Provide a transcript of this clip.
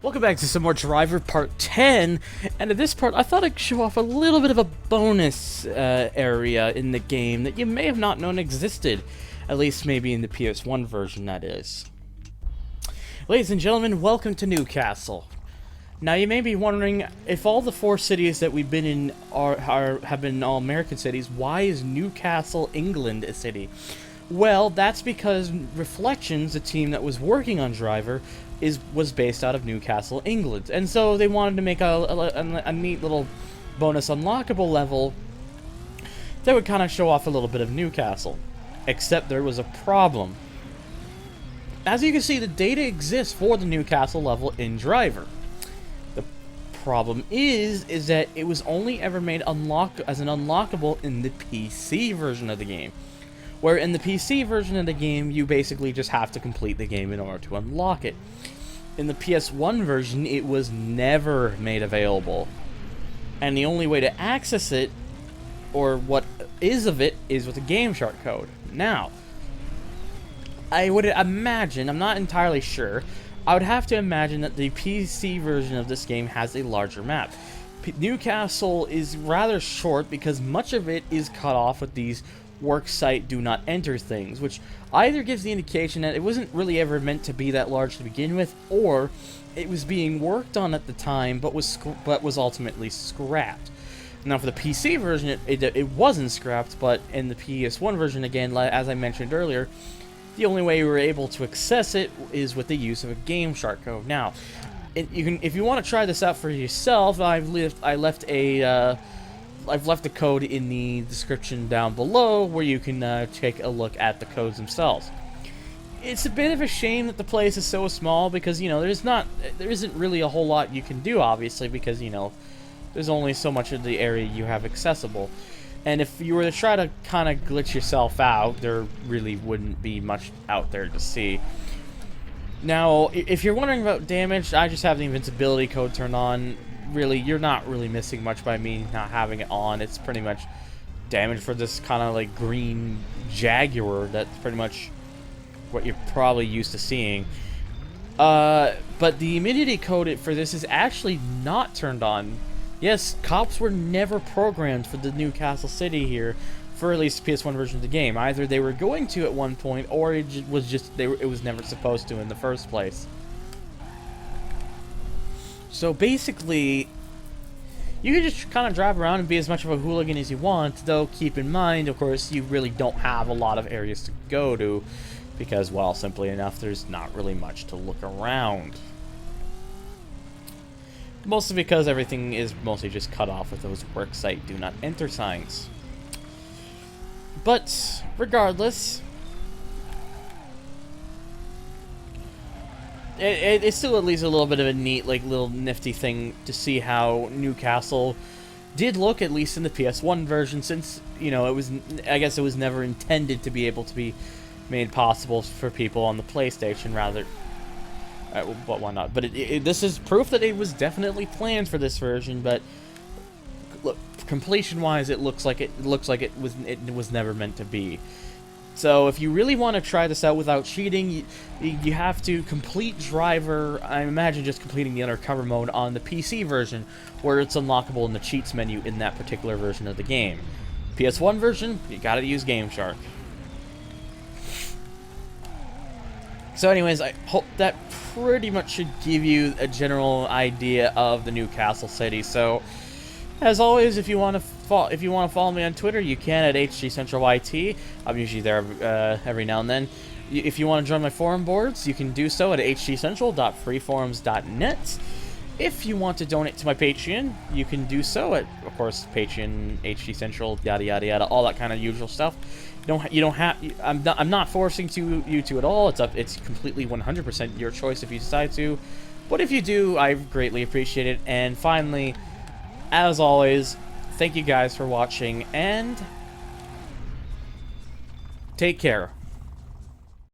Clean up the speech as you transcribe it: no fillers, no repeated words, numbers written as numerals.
Welcome back to some more Driver Part 10, and in this part I thought I'd show off a little bit of a bonus area in the game that you may have not known existed, at least maybe in the PS1 version, that is. Ladies and gentlemen, welcome to Newcastle. Now you may be wondering, if all the 4 cities that we've been in have been all American cities, why is Newcastle, England a city? Well, that's because Reflections, the team that was working on Driver, was based out of Newcastle, England, and so they wanted to make a neat little bonus unlockable level that would kind of show off a little bit of Newcastle. Except there was a problem. As you can see, the data exists for the Newcastle level in Driver. The problem is that it was only ever made as an unlockable in the PC version of the game. Where in the PC version of the game, you basically just have to complete the game in order to unlock it. In the PS1 version, it was never made available. And the only way to access it, or what is of it, is with a Gameshark code. Now, I would imagine, I'm not entirely sure, I would have to imagine that the PC version of this game has a larger map. Newcastle is rather short because much of it is cut off with these worksite do not enter things, which either gives the indication that it wasn't really ever meant to be that large to begin with, or it was being worked on at the time but was ultimately scrapped. Now for the PC version it wasn't scrapped, but in the PS1 version, again, as I mentioned earlier, the only way we were able to access it is with the use of a Gameshark code. Now if you want to try this out for yourself, I've left the code in the description down below, where you can take a look at the codes themselves. It's a bit of a shame that the place is so small because, you know, there isn't really a whole lot you can do, obviously, because, you know, there's only so much of the area you have accessible. And if you were to try to kind of glitch yourself out, there really wouldn't be much out there to see. Now, if you're wondering about damage, I just have the invincibility code turned on. Really, you're not really missing much by me not having it on. It's pretty much damage for this kind of like green Jaguar. That's pretty much what you're probably used to seeing. But the immunity code for this is actually not turned on. Yes, cops were never programmed for the Newcastle city here, for at least the PS1 version of the game. Either they were going to at one point, or it was never supposed to in the first place. So basically, you can just kind of drive around and be as much of a hooligan as you want, though keep in mind, of course, you really don't have a lot of areas to go to, because, well, simply enough, there's not really much to look around. Mostly because everything is mostly just cut off with those worksite do not enter signs. But, regardless, it's still at least a little bit of a neat, like, little nifty thing to see how Newcastle did look, at least in the PS1 version, since, you know, I guess it was never intended to be able to be made possible for people on the PlayStation, rather, but why not? But this is proof that it was definitely planned for this version, but look, completion-wise, it looks like it was never meant to be. So if you really want to try this out without cheating, you have to complete Driver, I imagine just completing the undercover mode on the PC version, where it's unlockable in the cheats menu in that particular version of the game. PS1 version, you gotta use Gameshark. So anyways, I hope that pretty much should give you a general idea of the Newcastle city. So, as always, if you want to follow me on Twitter, you can at HGCentralYT. I'm usually there every now and then. If you want to join my forum boards, you can do so at hgcentral.freeforums.net. If you want to donate to my Patreon, you can do so at, of course, Patreon, HGCentral, yada yada yada, all that kind of usual stuff. You don't have. I'm not forcing you to at all. It's completely 100% your choice if you decide to. But if you do, I greatly appreciate it. And finally, as always, thank you guys for watching, and take care.